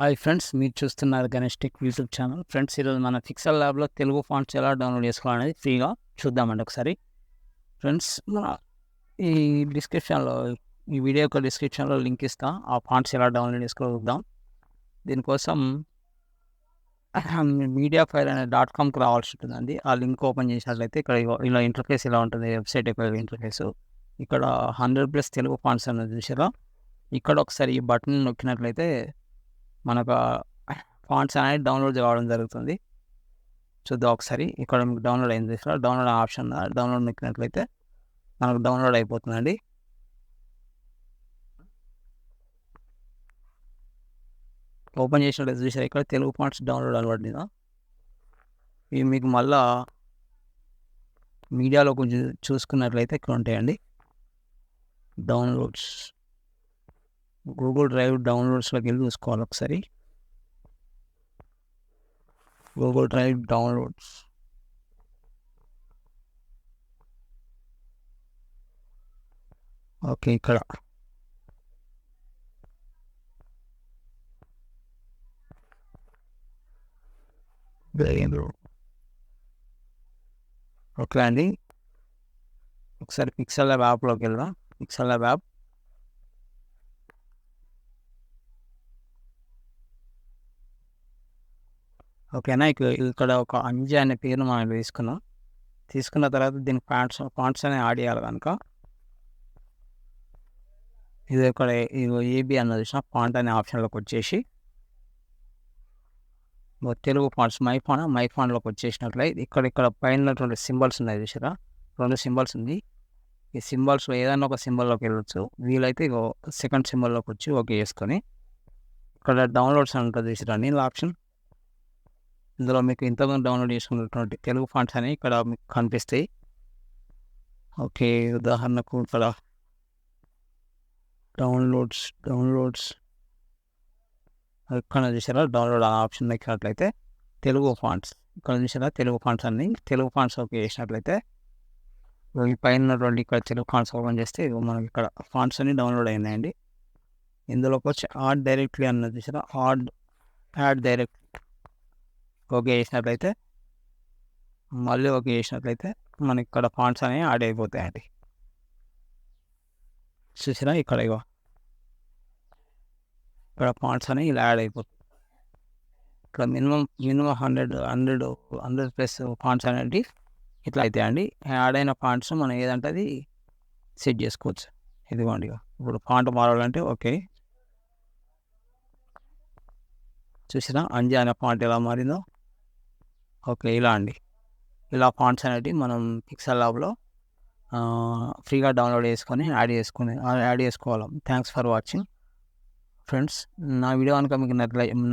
Hi friends, మీరు చూస్తున్నారు Ganesh tech YouTube channel. Friends, ఈరోజు మన పిక్సెల్ ల్యాబ్లో తెలుగు ఫాంట్స్ ఎలా డౌన్లోడ్ చేసుకోవాలనేది ఫ్రీగా చూద్దామండి ఒకసారి. ఫ్రెండ్స్, మన ఈ డిస్క్రిప్షన్లో ఈ వీడియో యొక్క డిస్క్రిప్షన్లో లింక్ ఇస్తా. ఆ ఫాంట్స్ ఎలా డౌన్లోడ్ చేసుకోగలుగుతాం. దీనికోసం మీడియా ఫైల్ అనే .comకి రావాల్సి ఉంటుందండి. ఆ లింక్ ఓపెన్ చేసినట్లయితే ఇక్కడ ఇలా ఇంటర్ఫేస్ ఇలా ఉంటుంది. వెబ్సైట్ యొక్క ఇంటర్ఫేస్. ఇక్కడ 100+ తెలుగు ఫాంట్స్ అనేది చూసారా. ఇక్కడ ఒకసారి ఈ బటన్ నొక్కినట్లయితే మనకు ఫాంట్స్ అనేది డౌన్లోడ్ కావడం జరుగుతుంది. చూద్దాం ఒకసారి. ఇక్కడ మీకు డౌన్లోడ్ అయింది సార్. డౌన్లోడ్ ఆప్షన్ డౌన్లోడ్ నొక్కినట్లయితే మనకు డౌన్లోడ్ అయిపోతుందండి. ఓపెన్ చేసినట్లయితే చూసారు ఇక్కడ తెలుగు ఫాంట్స్ డౌన్లోడ్ అనబడిందా. ఇవి మీకు మళ్ళా మీడియాలో కొంచెం చూసుకున్నట్లయితే ఇక్కడ ఉంటాయండి డౌన్లోడ్స్. గూగుల్ డ్రైవ్ డౌన్లోడ్స్లోకి వెళ్ళి చూసుకోవాలి ఒకసారి. Google drive downloads. ఓకే, ఇక్కడ ఓకే అండి. ఒకసారి పిక్సెల్ ల్యాబ్ యాప్లోకి వెళ్దాం. Pixel lab app. ఓకేనా. ఇక్కడ ఒక అంజి అనే పేరు మనం తీసుకున్న తర్వాత దీనికి ఫాంట్స్ అనేవి యాడ్ చేయాలి కనుక ఇది ఇక్కడ ఏబి అన్నది చూసిన ఫాంట్ అనే ఆప్షన్లోకి వచ్చేసి తెలుగు ఫాంట్స్ మై ఫాంట్లోకి వచ్చేసినట్లయితే ఇక్కడ పైన సింబల్స్ ఉన్నాయి చూసారా. 2 సింబల్స్ ఉంది. ఈ సింబల్స్లో ఏదైనా ఒక సింబల్లోకి వెళ్ళొచ్చు. వీలైతే సెకండ్ సింబల్లోకి వచ్చి ఓకే చేసుకొని ఇక్కడ డౌన్లోడ్స్ అని ఉంటుంది చూసారా నీళ్ళ ఆప్షన్. ఇందులో మీకు ఇంతకుముందు డౌన్లోడ్ చేసుకున్నటువంటి తెలుగు ఫాంట్స్ అనేవి ఇక్కడ మీకు కనిపిస్తాయి. ఓకే, ఉదాహరణకు ఇక్కడ డౌన్లోడ్స్ ఇక్కడ చూసారా డౌన్లోడ్ ఆప్షన్ ఎక్కినట్లయితే తెలుగు ఫాంట్స్ ఇక్కడ చూసారా. తెలుగు ఫాంట్స్ అన్ని తెలుగు ఫాంట్స్ ఓకే చేసినట్లయితే ఈ పైన ఉన్నటువంటి ఇక్కడ తెలుగు ఫాంట్స్ ఓపెన్ చేస్తే మనకి ఇక్కడ ఫాంట్స్ అన్ని డౌన్లోడ్ అయినాయండి. ఇందులోకి వచ్చి యాడ్ డైరెక్ట్లీ అన్నది చూసారా. యాడ్ డైరెక్ట్ ఓకే చేసినట్లయితే మళ్ళీ ఓకే చేసినట్లయితే మనకి ఇక్కడ ఫాంట్స్ అనేవి యాడ్ అయిపోతాయండి. చూసారా ఇక్కడ ఇక్కడ ఫాంట్స్ అనేవి ఇలా యాడ్ అయిపోతాయి. ఇక్కడ మినిమం 100+ ఫాంట్స్ అనేవి ఇట్లా అవుతాయండి. యాడ్ అయిన ఫాంట్స్ మనం ఏదంటే అది సెట్ చేసుకోవచ్చు. ఇదిగోండి, ఇప్పుడు ఫాంట్ మారాలంటే ఓకే. చూసినా అంజి అనే ఫాంట్ ఎలా మారిందో. ఓకే, ఇలా అండి. ఇలా ఫాంట్స్ అనేవి మనం పిక్సెల్ ల్యాబ్లో ఫ్రీగా డౌన్లోడ్ చేసుకొని యాడ్ చేసుకోవాలి. Thanks for watching friends. నా వీడియో కనుక మీకు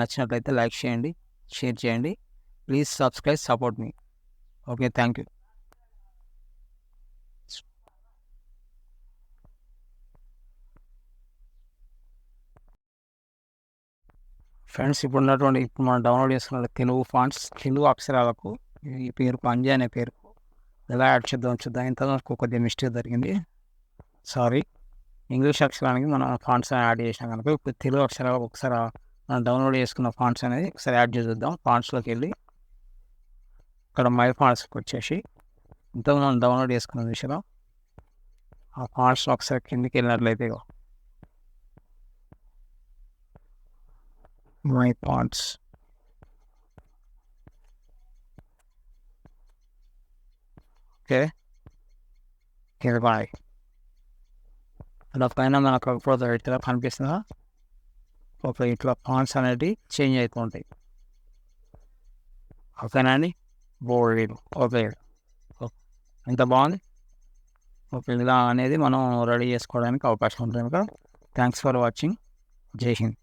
నచ్చినట్లయితే లైక్ చేయండి, షేర్ చేయండి. Please subscribe, support me. Okay, thank you friends. ఇప్పుడు మనం డౌన్లోడ్ చేసుకున్న తెలుగు ఫాంట్స్ తెలుగు అక్షరాలకు ఈ పేరు అంజి అనే పేరు ఎలా యాడ్ చూద్దాం. ఇంతవరకు కొద్దిగా మిస్టేక్ జరిగింది, సారీ. ఇంగ్లీష్ అక్షరానికి మనం ఫాంట్స్ యాడ్ చేసినాం కనుక ఇప్పుడు తెలుగు అక్షరాలకు ఒకసారి మనం డౌన్లోడ్ చేసుకున్న ఫాంట్స్ అనేది ఒకసారి యాడ్ చేద్దాం. ఫాంట్స్లోకి వెళ్ళి ఇక్కడ మై ఫాంట్స్కి వచ్చేసి ఇంతకు మనం డౌన్లోడ్ చేసుకున్న విషయంలో ఆ ఫాంట్స్లో ఒకసారి కిందికి వెళ్ళినట్లయితే మై ఫాంట్స్. Okay, bye. అలా పైన మనకు ఇట్లా కనిపిస్తుందా. ఓకే, ఇట్లా ఫాంట్స్ అనేవి చేంజ్ అవుతూ ఉంటాయి. ఓకేనా అండి. బోర్డ్ ఓకే, ఎంత బాగుంది. ఓకే, ఇలా అనేది మనం రెడీ చేసుకోవడానికి అవకాశం ఉంటుంది. Thanks for watching. జై హింద్.